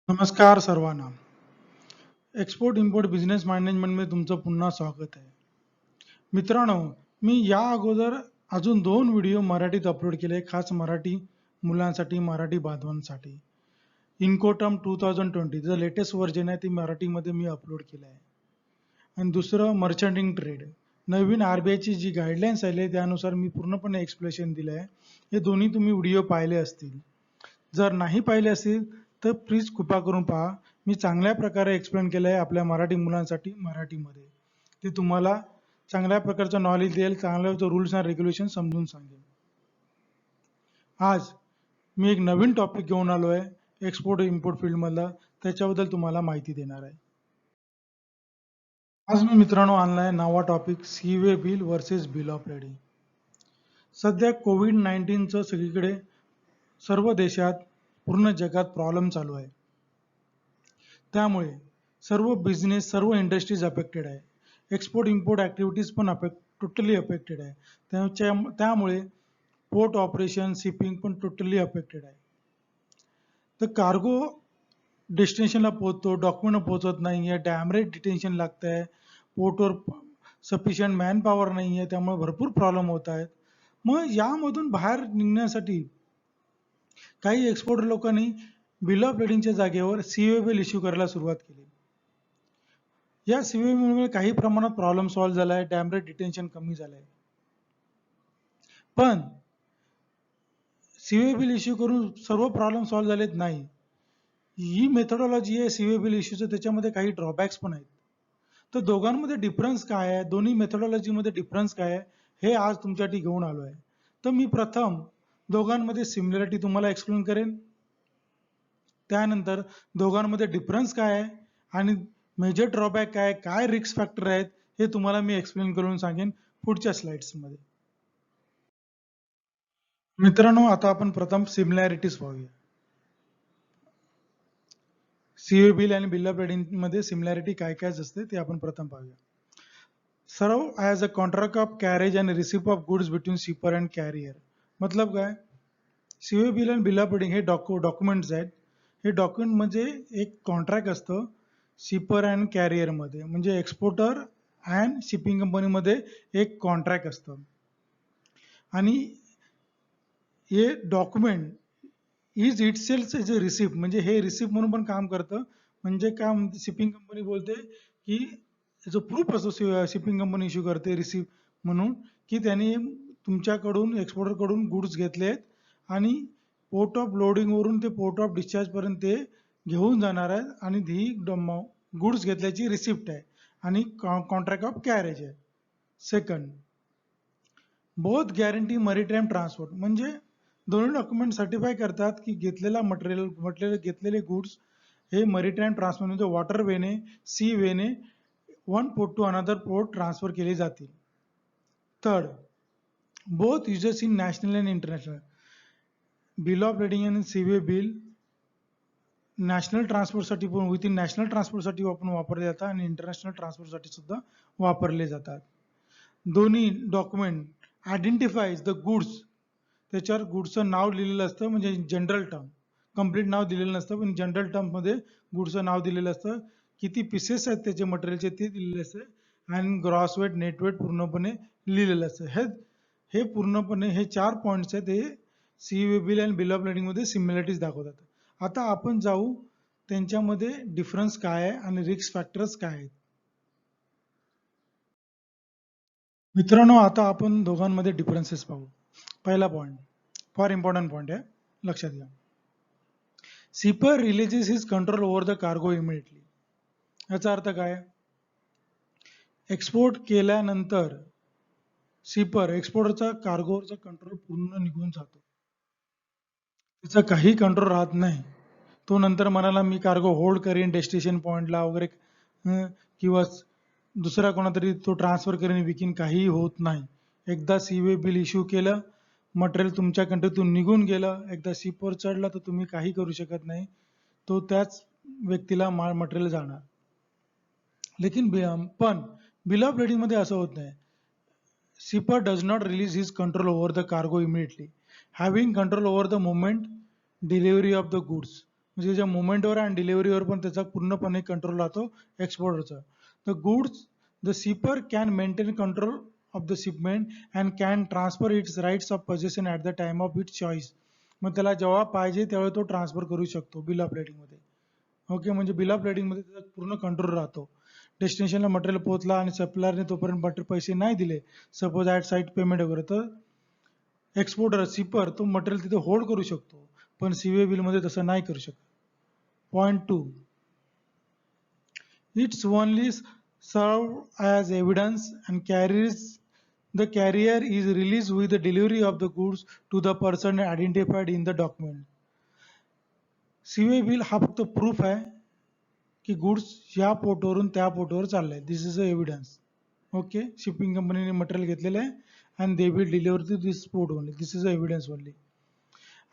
नमस्कार सर्वांना. Export import business मॅनेजमेंटमध्ये तुमचं पुन्हा स्वागत आहे. मित्रांनो, मी या अगोदर अजून 2 व्हिडिओ मराठीत अपलोड केले, खास मराठी मुलांसाठी, मराठी बांधवांसाठी. इन्कोटर्म 2020 चं लेटेस्ट व्हर्जन आहे, ते मराठीमध्ये मी अपलोड केलं आहे. आणि दुसरं मर्चंटिंग ट्रेड. नवीन RBIची जी गाईडलाईन्स आली त्यानुसार मी पूर्णपणे एक्सप्लेनेशन दिलं आहे. हे दोन्ही तुम्ही व्हिडिओ पाहिले असतील. जर नाही पाहिले असतील तर प्लीज कृपा करून पहा. मी चांगल्या प्रकारे एक्सप्लेन केलं आहे आपल्या मराठी मुलांसाठी मराठीमध्ये. ते तुम्हाला चांगल्या प्रकारचं नॉलेज देईल, चांगलं रूल्स अँड रेग्युलेशन समजून सांगेल. आज मी एक नवीन टॉपिक घेऊन आलो आहे एक्सपोर्ट इम्पोर्ट फील्डमधला, त्याच्याबद्दल तुम्हाला माहिती देणार आहे. आज मी मित्रांनो आणलाय नवा topic, seaway bill versus bill of lading. सध्या कोविड-19चं सगळीकडे सर्व देशात पूर्ण जगात प्रॉब्लेम चालू आहे. त्यामुळे सर्व बिझनेस, सर्व इंडस्ट्रीज अफेक्टेड आहे. एक्सपोर्ट इम्पोर्ट ॲक्टिव्हिटीज पण टोटली अफेक्टेड आहे. त्यामुळे पोर्ट ऑपरेशन, शिपिंग पण टोटली अफेक्टेड आहे. तर कार्गो डेस्टिनेशनला पोहोचतो, डॉक्युमेंट पोहोचत नाही आहे, डॅमरेज डिटेन्शन लागतं आहे, पोर्टवर सफिशियंट मॅन पॉवर नाही आहे, त्यामुळे भरपूर प्रॉब्लेम होत आहेत. मग यामधून बाहेर निघण्यासाठी काही एक्सपोर्टर लोकांनी बिल ऑफ लेडिंगच्या जागेवर सी-वे बिल इश्यू करायला सुरुवात केली. या सी-वे बिलमुळे काही प्रमाणात प्रॉब्लेम सॉल्व्ह झाला आहे, डॅमरेज डिटेन्शन कमी झालं आहे. पण सी-वे बिल इश्यू करून सर्व प्रॉब्लेम सॉल्व्ह झालेत नाही. ही मेथडॉलॉजी आहे सी-वे बिल इश्यूचं, त्याच्यामध्ये काही ड्रॉबॅक्स पण आहेत. तर दोघांमध्ये डिफरन्स काय आहे, दोन्ही मेथडॉलॉजीमध्ये डिफरन्स काय आहे, हे आज तुमच्यासाठी घेऊन आलो आहे. तर मी प्रथम दोघांमध्ये सिमिलरिटी तुम्हाला एक्सप्लेन करेन. त्यानंतर दोघांमध्ये डिफरन्स काय आहे आणि मेजर ड्रॉबॅक काय, काय रिस्क फॅक्टर आहेत, हे तुम्हाला मी एक्सप्लेन करून सांगेन पुढच्या स्लाइड्समध्ये. मित्रांनो, आता आपण प्रथम सिमिलॅरिटीज पाहूया. सी-वे बिल आणि बिल ऑफ लेडिंग मध्ये सिमिलॅरिटी काय काय असते ते आपण प्रथम पाहूया. सर्व as a contract of carriage and receipt of goods between shipper and carrier. मतलब काय, सी-वे बिल आणि बिल ऑफ लेडिंग हे डॉक्युमेंट्स आहेत. हे डॉक्युमेंट म्हणजे एक कॉन्ट्रॅक्ट असतं शिपर अँड कॅरियरमध्ये, म्हणजे एक्सपोर्टर अँड शिपिंग कंपनीमध्ये एक कॉन्ट्रॅक्ट असतं. आणि हे document is itself is a receipt, म्हणजे हे रिसिप्ट म्हणून पण काम करतं. म्हणजे काय, शिपिंग कंपनी बोलते की जो प्रूफ असतो शिपिंग कंपनी इश्यू करते रिसिप्ट म्हणून, की त्यांनी तुमच्याकडून एक्सपोर्टरकडून गुड्स घेतलेत आणि पोर्ट ऑफ लोडिंगवरून ते पोर्ट ऑफ डिस्चार्जपर्यंत ते घेऊन जाणार आहेत आणि ही गुड्स घेतल्याची रिसिप्ट आहे आणि कॉन्ट्रॅक्ट ऑफ कॅरेज आहे. सेकंड, बोथ गॅरंटी मरीटाईम ट्रान्सपोर्ट, म्हणजे दोन्ही डॉक्युमेंट सर्टिफाय करतात की घेतलेला मटेरियल घेतलेले गुड्स हे मरीटाईम ट्रान्सपोर्ट म्हणजे वॉटर वेने, सी वेने one port to another port transfer केले जातील. Third, both uses in national and international. Bill of lading आणि सी-वे बिल नॅशनल ट्रान्सपोर्टसाठी पण विथ इन नॅशनल ट्रान्सपोर्टसाठी आपण वापरले जातात आणि इंटरनॅशनल ट्रान्सपोर्टसाठी सुद्धा वापरले जातात. दोन्ही डॉक्युमेंट आयडेंटिफाईज द गुड्स, त्याच्यावर गुड्सचं नाव लिहिलेलं असतं, म्हणजे जनरल टर्म, कम्प्लीट नाव दिलेलं नसतं, पण जनरल टर्ममध्ये गुड्सचं नाव दिलेलं असतं, किती पीसेस आहेत त्याचे मटेरियलचे ते दिलेले असते आणि ग्रॉस वेट, नेट वेट पूर्णपणे लिहिलेलं असतं. हे पूर्णपणे हे 4 पॉईंट्स आहेत, हे सी-वे बिल आणि बिल ऑफ लेडिंगमध्ये सिमिलरिटीज दाखवतात. आता आपण जाऊ त्यांच्यामध्ये डिफरन्स काय आहे आणि रिस्क फॅक्टर्स काय आहेत. मित्रांनो, आता आपण दोघांमध्ये डिफरन्सेस पाहू. पहिला पॉईंट, फार इम्पॉर्टंट पॉईंट आहे, लक्षात घ्या. शिपर releases his control over the cargo immediately. याचा अर्थ काय, एक्सपोर्ट केल्यानंतर शिपर एक्सपोर्टरचा कार्गोवरचा कंट्रोल पूर्ण निघून जातो, त्याचा काही कंट्रोल राहत नाही. तो नंतर म्हणाला मी कार्गो होल्ड करीन डेस्टिनेशन पॉईंटला वगैरे, किंवा दुसरा कोणातरी तो ट्रान्सफर करीन, विकीन, काहीही होत नाही. एकदा सी-वे बिल इश्यू केलं, मटेरियल तुमच्या कंट्रीतून निघून गेलं, एकदा शिपवर चढला तर तुम्ही काही करू शकत नाही, तो त्याच व्यक्तीला मटेरियल जाणार. लेकिन पण बिल ऑफ लेडिंग मध्ये असं होत नाही. शिपर does not release his control over the cargo immediately, having control over the moment delivery of the goods. म्हणजे ज्या मुवमेंटवर आणि डिलिव्हरीवर पण त्याचा पूर्णपणे कंट्रोल राहतो एक्सपोर्टरचा. The goods the shipper can maintain control of the shipment and can transfer its rights of possession at the time of its choice. मग त्याला जेव्हा पाहिजे त्यावेळी तो ट्रान्सफर करू शकतो बिल ऑफ मध्ये. ओके, म्हणजे बिल ऑफ मध्ये त्याचा पूर्ण कंट्रोल राहतो. डेस्टिनेशनला मटेरियल पोहोचला आणि सप्लायरने तोपर्यंत मटेरियल पैसे नाही दिले, सपोज ॲट साईट पेमेंट वगैरे, तर एक्सपोर्टर शिपर तो मटेरियल तिथे होल्ड करू शकतो, पण सीवे बिलमध्ये तसं नाही करू शकत. Point 2, it's only serve as evidence and the carrier is released with the delivery of the goods to the person identified in the document. Seaway bill हा फक्त प्रूफ आहे की गुड्स या पोर्टवरून त्या पोर्टवर चाललंय. This is a evidence. Okay, shipping कंपनीने material घेतलेलं आहे and they will deliver to this port only. This is a evidence only.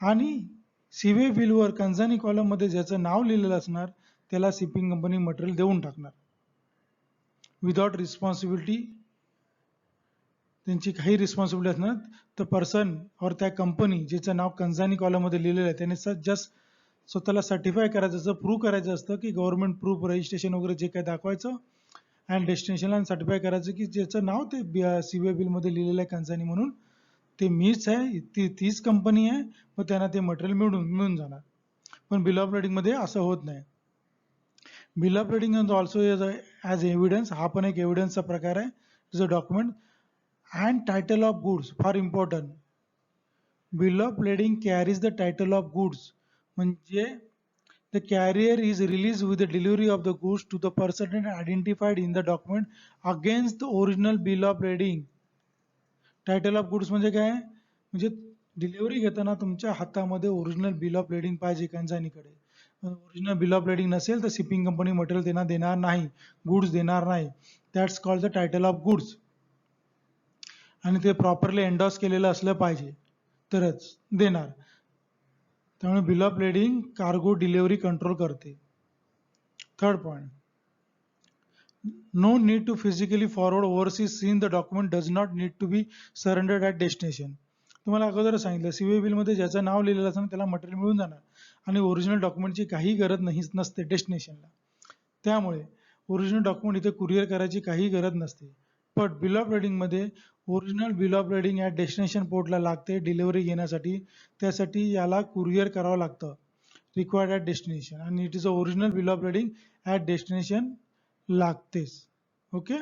आणि सीवे बिलवर कन्झर्निंग कॉलम मध्ये ज्याचं नाव लिहिलेलं असणार त्याला शिपिंग कंपनी मटेरियल देऊन टाकणार विदाउट रिस्पॉन्सिबिलिटी. त्यांची काही रिस्पॉन्सिबिलिटी असणार. तर पर्सन और त्या कंपनी ज्याचं नाव कन्झर्निंग कॉलम मध्ये लिहिलेलं आहे त्याने जस्ट स्वतःला सर्टिफाय करायचं असतं, प्रूव्ह करायचं असतं की गव्हर्नमेंट प्रूफ रजिस्ट्रेशन वगैरे जे काही दाखवायचं अँड डेस्टिनेशनला सर्टिफाय करायचं की ज्याचं नाव ते सीवे बिलमध्ये लिहिलेलं आहे कन्झर्निंग म्हणून ते मीच आहे, तीच कंपनी आहे, मग त्यांना ते मटेरियल मिळून जाणार. पण बिल ऑफ मध्ये असं होत नाही. Bill of is also as evidence. हा पण एक एव्हिडन्सचा प्रकार आहे. Is a document. And title of goods, far important. Bill of lading carries the title of goods. म्हणजे the carrier is release with the delivery of the goods to the person identified in the document against the original bill of lading. Title of goods म्हणजे काय? म्हणजे delivery घेताना तुमच्या हातामध्ये original bill of lending पाहिजे कन्झर्निंगकडे. Original bill of lending नसेल तर shipping company material त्यांना देणार नाही, गुड्स देणार नाही. That's called the title of goods. आणि ते प्रॉपरली एन्डॉस केलेलं असलं पाहिजे तरच देणार. त्यामुळे bill of lading cargo delivery control करते. Third point, no need to physically forward overseas since the document does not need to be surrendered at destination. तुम्हाला अगोदर सांगितलं सीवे बिल मध्ये ज्याचं नाव लिहिलेलं असतं त्याला मटेरियल मिळून जाणार आणि ओरिजिनल डॉक्युमेंटची काही गरज नसते डेस्टिनेशनला. त्यामुळे ओरिजिनल डॉक्युमेंट इथे कुरिअर करायची काही गरज नसते. पण बिल ऑफ लेडिंग मध्ये original bill of lading at destination पोर्टला लागते डिलिव्हरी घेण्यासाठी. त्यासाठी याला कुरिअर करावं लागतं रिक्वायर्ड ॲट डेस्टिनेशन. आणि it is a original bill of lading at destination लागतेच. ओके.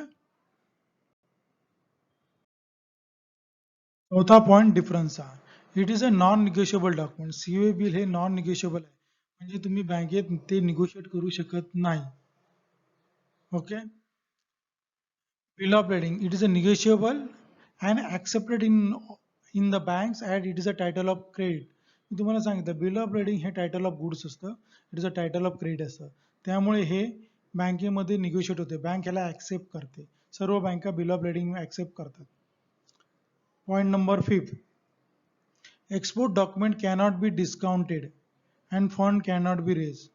चौथा पॉइंट डिफरन्सचा. It is a non negotiable document. Seaway bill हे नॉन निगोशिएबल आहे, म्हणजे तुम्ही बँकेत ते निगोशिएट करू शकत नाही. Okay. Bill of lading it is a negotiable and accepted in the banks at it is a title of credit. मी तुम्हाला सांगितलं बिल ऑफ लेडिंग हे टायटल ऑफ गुड्स असतं, it is a title of credit असतं. त्यामुळे हे बँकेमध्ये negotiate होते, बँक ह्याला ऍक्सेप्ट करते. सर्व बँका बिल ऑफ लेडिंग ऍक्सेप्ट करतात. Point number 5, export document cannot be discounted and fund cannot be raised.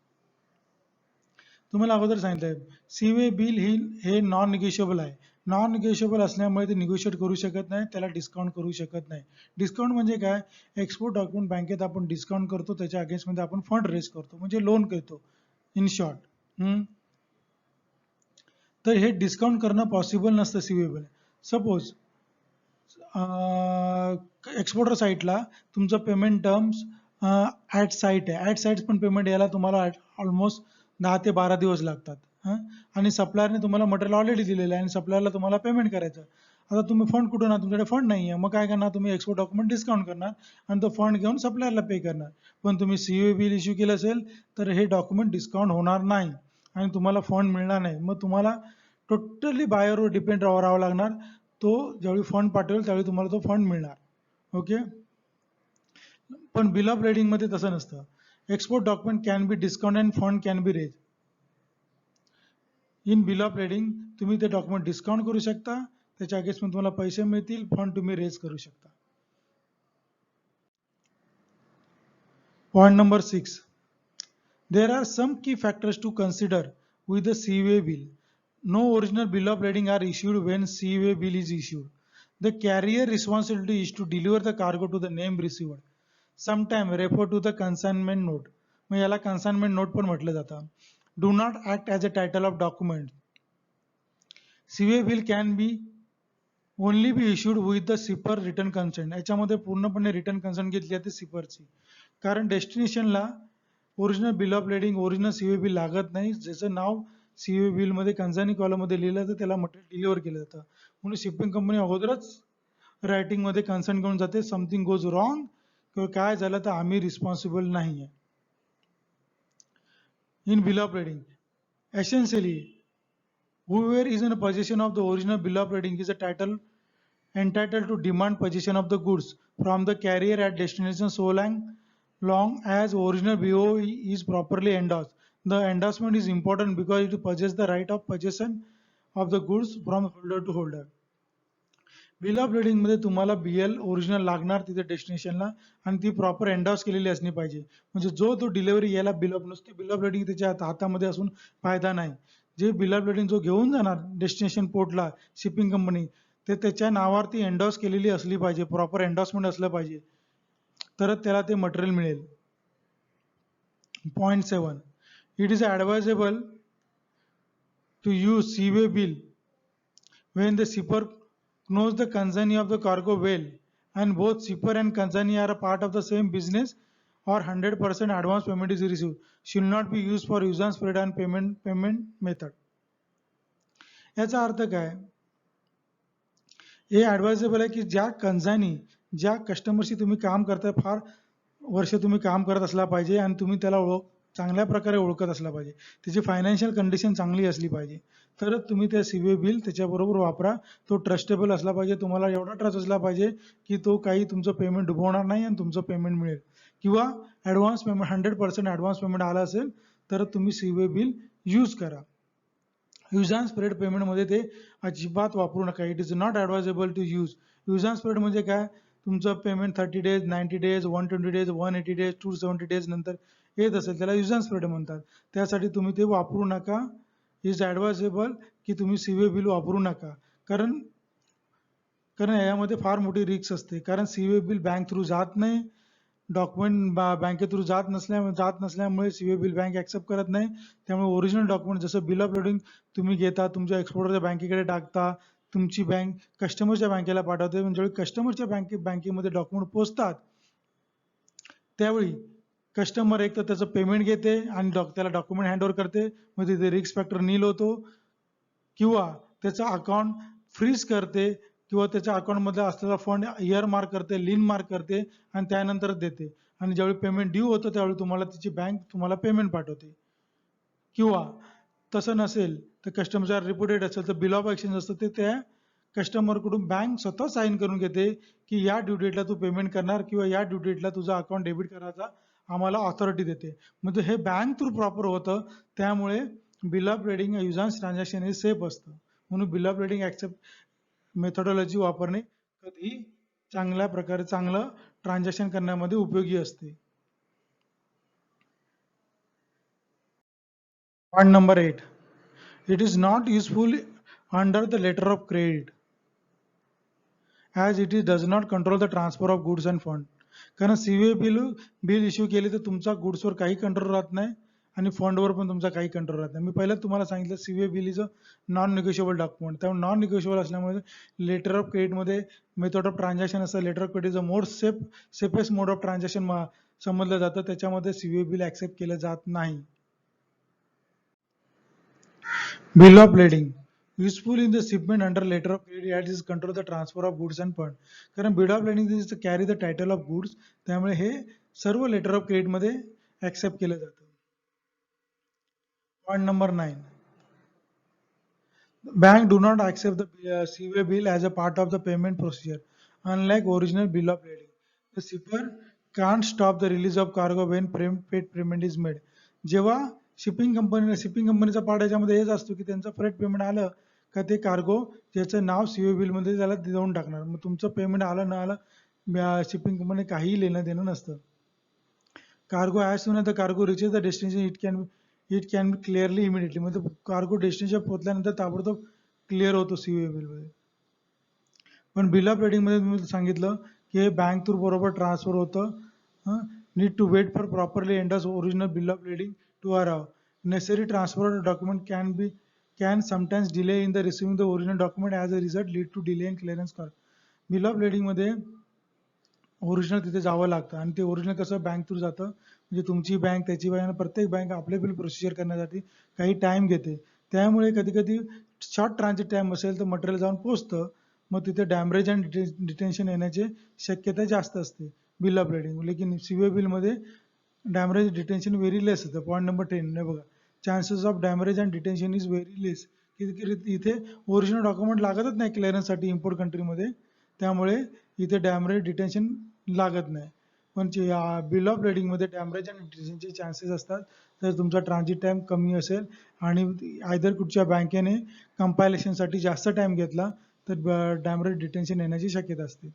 तुम्हाला अगोदर सांगितलंय सीवे बिल हे नॉन निगोशिएबल आहे. नॉन निगोशिएबल असल्यामुळे ते निगोशिएट करू शकत नाही, त्याला डिस्काउंट करू शकत नाही. डिस्काउंट म्हणजे काय? एक्सपोर्ट डॉक्युमेंट बँकेत आपण डिस्काउंट करतो, त्याच्या अगेन्स्टमध्ये आपण फंड रेज करतो, म्हणजे लोन करतो इन शॉर्ट. तर हे डिस्काउंट करणं पॉसिबल नसतं सीवे बिल. सपोज एक्सपोर्टर साईटला तुमचं पेमेंट टर्म्स ॲट साईट आहे, ॲट साईट पण पेमेंट यायला तुम्हाला ऑलमोस्ट 10 ते 12 दिवस लागतात. आणि सप्लायरने तुम्हाला मटेरियल ऑलरेडी दिलेलं आहे आणि सप्लायरला तुम्हाला पेमेंट करायचं. आता तुम्ही फंड कुठून आणा? तुमच्याकडे फंड नाही आहे, मग काय करणार? तुम्ही एक्सपोर्ट डॉक्युमेंट डिस्काउंट करणार आणि तो फंड घेऊन सप्लायरला पे करणार. पण तुम्ही सीवे बिल इश्यू केलं असेल तर हे डॉक्युमेंट डिस्काउंट होणार नाही आणि तुम्हाला फंड मिळणार नाही. मग तुम्हाला टोटली बायरवर डिपेंड राहावं लागणार. तो ज्यावेळी फंड पाठवेल त्यावेळी तुम्हाला तो फंड मिळणार. ओके. पण बिल ऑफ लेडिंग मध्ये तसं नसतं. Export document can be discount and fund can be raise. In bill of lading तुम्ही ते डॉक्युमेंट डिस्काउंट करू शकता, त्याच्या अगेन्स्टमध्ये तुम्हाला पैसे मिळतील, फंड तुम्ही रेज करू शकता. Point number 6, there are some key factors to consider with the CUA bill. No original bill of lading are issued when CUA bill is issued. The carrier responsibility is to deliver the cargo to the name receiver. Sometime refer to the consignment note. मग याला consignment note पण म्हटलं जातं. Do not act as a title of document. Seaway bill can be only be issued with the shipper return consent. याच्यामध्ये पूर्णपणे return consent घेतली जाते सिपरची, कारण डेस्टिनेशनला original bill of lading original seaway bill लागत नाही. ज्याचं नाव सीवे बिल मध्ये कन्साइनी कॉलम मध्ये लिहिलं तर त्याला मटेरियल डिलिव्हर केलं जातं. म्हणून शिपिंग कंपनी अगोदरच रायटिंग मध्ये कन्सर्न घेऊन जाते, समथिंग गोज रॉंग किंवा काय झालं तर आम्ही रिस्पॉन्सिबल नाही आहे. In bill of lending essentially whoever is in a possession of the original bill of lading is a title entitled to demand possession of the goods from the carrier at destination so long as original BO is properly endorsed. The endorsement is important because it possesses the right of possession of the goods from holder to holder. Bill of lading मध्ये तुम्हाला BL original लागणार तिथे डेस्टिनेशनला, आणि ती proper endorse केलेली असली पाहिजे. म्हणजे जो तो डिलिव्हरी याला बिल ऑफ नुसती बिल ऑफ लेडिंग त्याच्या हातामध्ये असून फायदा नाही. जे बिल ऑफ लेडिंग जो घेऊन जाणार डेस्टिनेशन पोर्टला शिपिंग कंपनी, ते त्याच्या नावावरती एन्डॉर्स केलेली असली पाहिजे, प्रॉपर एन्डॉर्समेंट असलं पाहिजे, तरच त्याला ते मटेरियल मिळेल. .7 it is advisable to use seaway bill when the shipper knows the consignee of the cargo well and both shipper and consignee are a part of the same business or 100% advance payment is received, should not be used for use and spread and payment method. याचा अर्थ काय? हे advisable आहे की ज्या कन्सायनी ज्या कस्टमरशी तुम्ही काम करताय, फार वर्ष तुम्ही काम करत असला पाहिजे आणि तुम्ही त्याला चांगल्या प्रकारे ओळखत असला पाहिजे, त्याची फायनान्शियल कंडिशन चांगली असली पाहिजे, तरच तुम्ही ते सीवे बिल त्याच्याबरोबर वापरा. तो ट्रस्टेबल असला पाहिजे, तुम्हाला एवढा ट्रस्ट असला पाहिजे की तो काही तुमचं पेमेंट डुबवणार नाही आणि तुमचं पेमेंट मिळेल, किंवा ॲडव्हान्स पेमेंट 100% ॲडव्हान्स पेमेंट आलं असेल तर तुम्ही सीवे बिल यूज करा. यूज अँड स्प्रेड पेमेंटमध्ये ते अजिबात वापरू नका. It is not advisable to use. Use and spread म्हणजे काय? तुमचं payment 30 days, 90 days, 120 days, 180 days, 270 days नंतर येत असेल त्याला यूज अँड स्प्रेड म्हणतात. त्यासाठी तुम्ही ते वापरू नका. इज ॲडवायजेबल की तुम्ही सीवे बिल वापरू नका, कारण यामध्ये फार मोठी रिस्क असते. कारण सीवे बिल बँक थ्रू जात नाही, डॉक्युमेंट बँके थ्रू जात नसल्यामुळे सीवे बिल बँक ऍक्सेप्ट करत नाही. त्यामुळे ओरिजिनल डॉक्युमेंट जसं बिल ऑफ लोडिंग तुम्ही घेता, तुमच्या एक्सपोर्टरच्या बँकेकडे टाकता, तुमची बँक कस्टमरच्या बँकेला पाठवते. म्हणजे कस्टमरच्या बँकेमध्ये डॉक्युमेंट पोचतात त्यावेळी कस्टमर एक तर त्याचं पेमेंट घेते आणि त्याला डॉक्युमेंट हँडओव्हर करते, मग तिथे रिस्क फॅक्टर नील होतो, किंवा त्याचं अकाउंट फ्रीज करते, किंवा त्याच्या अकाउंटमध्ये असलेला फंड इयर मार्क करते, लिन मार्क करते आणि त्यानंतर देते. आणि ज्यावेळी पेमेंट ड्यू होतं त्यावेळी तुम्हाला तिची बँक तुम्हाला पेमेंट पाठवते. किंवा तसं नसेल तर कस्टमरच्या रिपोर्टेड असेल तर बिल ऑफ एक्सचेंज असतं, ते त्या कस्टमरकडून बँक स्वतः साईन करून घेते की या ड्यू डेटला तू पेमेंट करणार किंवा या ड्यू डेटला तुझा अकाउंट डेबिट करायचा आम्हाला ऑथॉरिटी देते. म्हणजे हे बँक थ्रू प्रॉपर होतं, त्यामुळे bill of lading use and transaction हे सेफ असतं. म्हणून bill of lading accept methodology वापरणे कधी चांगल्या प्रकारे चांगलं ट्रान्झॅक्शन करण्यामध्ये उपयोगी असते. Point number 8, it is not useful under the letter of credit as it is does not control the transfer of goods and fund. कारण सीवे बिल इश्यू केली तर तुमचा गुड्सवर काही कंट्रोल राहत नाही आणि फंडवर पण तुमचा काही कंट्रोल राहत नाही. मी पहिलं तुम्हाला सांगितलं seaway bill is a non negotiable document. त्यामुळे नॉन निगोशिएबल असल्यामुळे लेटर ऑफ क्रेडिटमध्ये मेथड ऑफ ट्रान्झॅक्शन असतं. Letter of credit is a more safest mode of transaction समजलं जातं, त्याच्यामध्ये सीवे बिल ऍक्सेप्ट केलं जात नाही. Bill of lading useful in the shipment under letter of credit as is control the transfer of goods and fund. कारण bill of lending is carry the title of goods, त्यामुळे हे सर्व letter of credit मध्ये accept केलं जातं. Point number 9, bank do not accept the CWA bill as a part of the payment procedure. Unlike original bill of lading, the shipper can't stop the release of cargo when paid payment is made. जेव्हा shipping कंपनीचा part याच्यामध्ये हेच असतो की त्यांचं freight payment आलं का ते कार्गो ज्याचं नाव सीवे बिल मध्ये त्याला देऊन टाकणार. मग तुमचं पेमेंट आलं न आलं शिपिंग कंपनी काहीही लेणं देणं नसतं. Cargo as soon the cargo reaches the destination it can be clearly immediately. म्हणजे कार्गो डेस्टिनेशन पोहोचल्यानंतर ताबडतोब क्लिअर होतो सीवे बिल मध्ये. पण बिल ऑफ लेडिंग मध्ये तुम्ही सांगितलं की हे बँक थ्रू बरोबर ट्रान्सफर होतं, need to wait for properly endorse original bill of lading to arrive. Necessary transfer document can sometimes delay in the receiving the original document, as a result lead to delay in clearance cost. Bill of lading मध्ये original तिथे जावं लागतं आणि ते original कसं bank through जातं, म्हणजे तुमची बँक त्याची बँक प्रत्येक बँक आपले बिल प्रोसिजर करण्यासाठी काही टाइम घेते. त्यामुळे कधी कधी शॉर्ट ट्रान्झिट टाइम असेल तर मटेरियल जाऊन पोहोचतं, मग तिथे डॅमरेज आणि डिटेन्शन येण्याची शक्यता जास्त असते बिल ऑफ lading. लेकिन सीवे बिल मध्ये डॅमरेज डिटेन्शन व्हेरी लेस होतं. पॉईंट नंबर 10 ने बघा, chances of demurrage and detention is very less. इथे ओरिजिनल डॉक्युमेंट लागतच नाही क्लिअरन्ससाठी इम्पोर्ट कंट्रीमध्ये, त्यामुळे इथे डॅमरेज डिटेन्शन लागत नाही. पण बिल ऑफ lading मध्ये डॅमरेज आणि डिटेन्शनचे चान्सेस असतात जर तुमचा ट्रान्झिट टाइम कमी असेल आणि आयदर कुठच्या बँकेने कंपायलेशनसाठी जास्त टाइम घेतला तर डॅमरेज डिटेन्शन येण्याची शक्यता असते.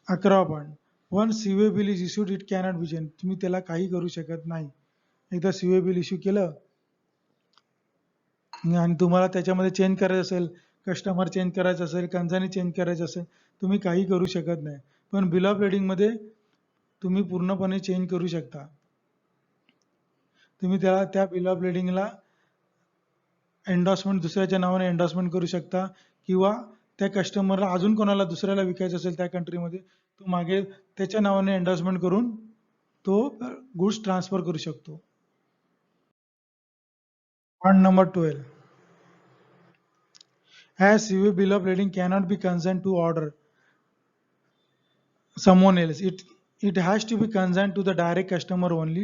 11 point, one seaway bill is issued it cannot be change. तुम्ही त्याला काही करू शकत नाही. एकदा सीवे बिल इश्यू केलं आणि तुम्हाला त्याच्यामध्ये चेंज करायचं असेल, कस्टमर चेंज करायचं असेल, कंझानी चेंज करायचं असेल, तुम्ही काही करू शकत नाही. पण बिल ऑफ lading मध्ये तुम्ही पूर्णपणे चेंज करू शकता. तुम्ही त्या बिल ऑफ ladingला एंडॉर्समेंट दुसऱ्याच्या नावाने एंडॉर्समेंट करू शकता, किंवा त्या कस्टमरला अजून कोणाला दुसऱ्याला विकायचं असेल त्या कंट्रीमध्ये, तो मागे त्याच्या नावाने एंडॉर्समेंट करून तो गुड्स ट्रान्सफर करू शकतो. Point number 12, as CUV bill of lading cannot be consigned to order someone else, it has to be consigned to the direct customer only.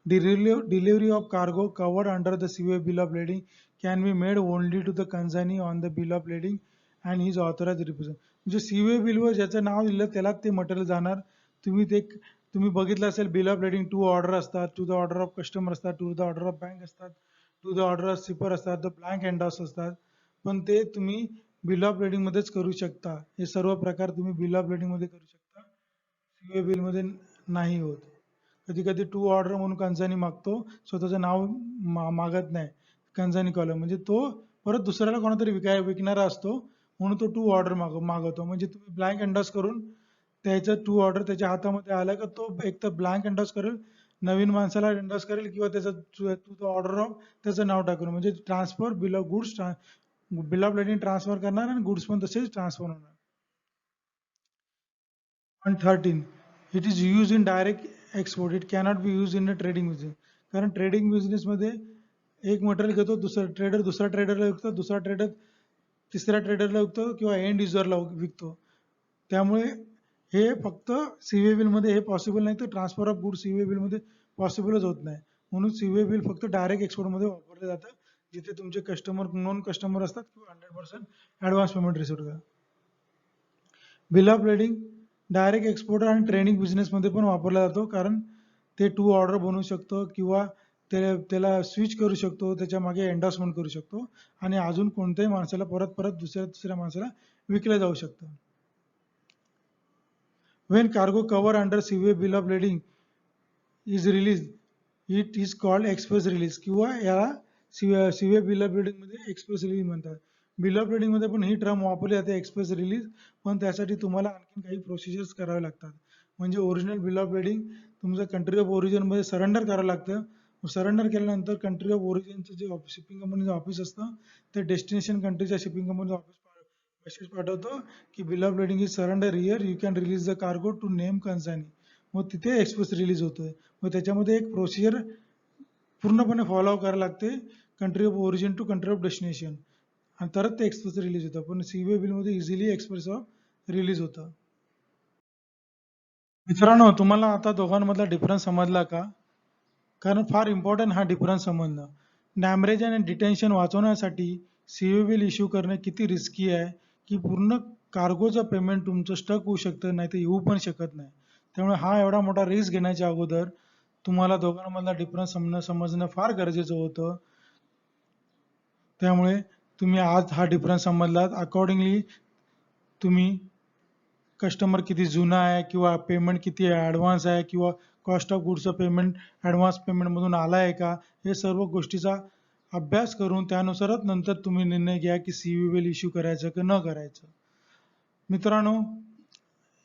Delivery of cargo covered under the CUV bill of lading can be made only to the consignee on the bill of lading and his authorized representative. म्हणजे सीवे बिलवर ज्याचं नाव दिलं त्याला ते material जाणार. तुम्ही बघितलं असेल bill of lading 2 order असतात, to the order of customer असतात, to the order of bank असतात, to the order of shipper असतात, द ब्लँक एंडॉस असतात. पण ते तुम्ही बिल ऑफ lading मध्येच करू शकता. हे सर्व प्रकार तुम्ही बिल ऑफ lading मध्ये करू शकता, सीवे बिल मध्ये नाही होत. कधी कधी टू ऑर्डर म्हणून कंझानी मागतो, स्वतःचं नाव मागत नाही कंझानी कॉलम, म्हणजे तो परत दुसऱ्याला कोणातरी विकणारा असतो म्हणून तो टू ऑर्डर मागवतो. म्हणजे तुम्ही ब्लँक एंडॉस करून त्याचं टू ऑर्डर त्याच्या हातामध्ये आला का तो एक तर ब्लँक एंडॉस करेल, नवीन माणसाला एंडॉस करेल, किंवा त्याचं टू द ऑर्डर ऑफ त्याचं नाव टाकून, म्हणजे transfer bill of goods, bill of lading transfer करणार आणि गुड्स पण तसेच ट्रान्सफर होणार. And 13, it is used in direct export, it cannot be used in a trading business. कारण ट्रेडिंग बिझनेस मध्ये एक मटेरियल घेतो, दुसरा ट्रेडरला विकतो, दुसरा ट्रेडर तिसऱ्या ट्रेडरला विकतो, किंवा एंड युजरला विकतो. त्यामुळे हे फक्त सीवे बिल मध्ये हे पॉसिबल नाही, तर ट्रान्सफर ऑफ गुड सीवे बिल मध्ये पॉसिबलच होत नाही. म्हणून सीवे बिल फक्त डायरेक्ट एक्सपोर्ट मध्ये वापरलं जातं, जिथे तुमचे कस्टमर नॉन कस्टमर असतात किंवा 100% ऍडव्हान्स पेमेंट रिसिव्ह होतात. Bill of lading direct exporter आणि ट्रेडिंग बिझनेस मध्ये पण वापरला जातो, कारण ते टू ऑर्डर बनवू शकतो, किंवा त्याला स्विच करू शकतो, त्याच्या मागे एंडॉर्समेंट करू शकतो, आणि अजून कोणत्याही माणसाला परत दुसऱ्या माणसाला विकलं जाऊ शकतं. When cargo cover under CUV bill of lading is released, it is called express release, किंवा याला CUV bill of lading मध्ये एक्सप्रेस रिलीज म्हणतात. बिल ऑफ lading मध्ये पण ही टर्म वापरली जाते एक्सप्रेस रिलीज, पण त्यासाठी तुम्हाला आणखी काही प्रोसिजर्स करावे लागतात. म्हणजे ओरिजिनल बिल ऑफ lading तुमचं कंट्री ऑफ ओरिजिन मध्ये सरेंडर करावं लागतं. सरेंडर केल्यानंतर कंट्री ऑफ ओरिजिनचं जे शिपिंग कंपनीचं ऑफिस असतं, ते डेस्टिनेशन कंट्रीच्या शिपिंग कंपनीचं ऑफिस मेसेज पाठवतो की bill of lading is surrender here, you can release the cargo to name consignee. मग तिथे एक्सप्रेस रिलीज होतोय. मग त्याच्यामध्ये एक प्रोसिजर पूर्णपणे फॉलो करायला लागते, country of origin to country of destination, आणि तरच ते एक्सप्रेस रिलीज होतं. पण सीवे बिल मध्ये इझिली एक्सप्रेस ऑफ रिलीज होतं. मित्रांनो, तुम्हाला आता दोघांमधला डिफरन्स समजला का? कारण फार इम्पॉर्टंट हा डिफरन्स समजणं. डॅमरेज आणि डिटेन्शन वाचवण्यासाठी सीवे बिल इश्यू करणे किती रिस्की आहे, की पूर्ण कार्गोचं पेमेंट तुमचं स्टक होऊ शकतं, नाही तर येऊ पण शकत नाही. त्यामुळे हा एवढा मोठा रिस्क घेण्याच्या अगोदर तुम्हाला दोघांमधला डिफरन्स समजणं फार गरजेचं होतं. त्यामुळे तुम्ही आज हा डिफरन्स समजलात. अकॉर्डिंगली तुम्ही कस्टमर किती जुना आहे, किंवा पेमेंट किती ॲडव्हान्स आहे, किंवा कॉस्ट ऑफ गुड्सचं पेमेंट ॲडव्हान्स पेमेंटमधून आला आहे का, हे सर्व गोष्टीचा अभ्यास करून त्यानुसारच नंतर तुम्ही निर्णय घ्या की सीवे बिल इश्यू करायचं की न करायचं. मित्रांनो,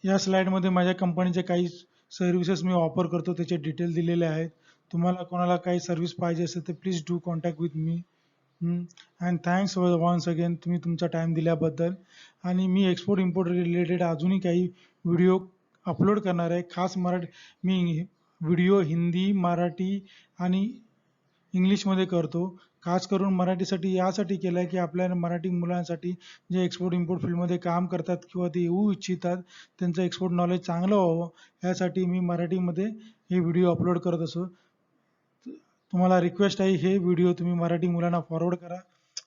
या स्लाइडमध्ये माझ्या कंपनीचे काही सर्व्हिसेस मी ऑफर करतो त्याचे डिटेल दिलेले आहेत. तुम्हाला कोणाला काही सर्व्हिस पाहिजे असेल तर please do contact with me. And thanks once again तुम्ही तुमचा टाईम दिल्याबद्दल. आणि मी एक्सपोर्ट इम्पोर्ट रिलेटेड अजूनही काही व्हिडिओ अपलोड करणार आहे. खास मी व्हिडिओ हिंदी, मराठी आणि इंग्लिशमध्ये करतो. खास करून मराठीसाठी यासाठी केलं आहे की आपल्या मराठी मुलांसाठी जे एक्सपोर्ट इम्पोर्ट फील्डमध्ये काम करतात किंवा ते येऊ इच्छितात त्यांचं एक्सपोर्ट नॉलेज चांगलं व्हावं यासाठी मी मराठीमध्ये हे व्हिडिओ अपलोड करत असो. तुम्हाला रिक्वेस्ट आहे हे व्हिडिओ तुम्ही मराठी मुलांना फॉरवर्ड करा,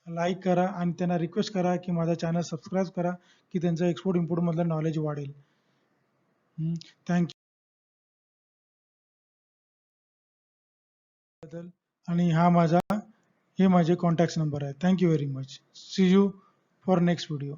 लाईक करा आणि त्यांना रिक्वेस्ट करा की माझा चॅनल सबस्क्राईब करा की त्यांचं एक्सपोर्ट इम्पोर्टमधलं नॉलेज वाढेल. थँक्यू बद्दल. आणि हे माझे कॉन्टॅक्ट नंबर आहे. Thank you very much. See you for next video.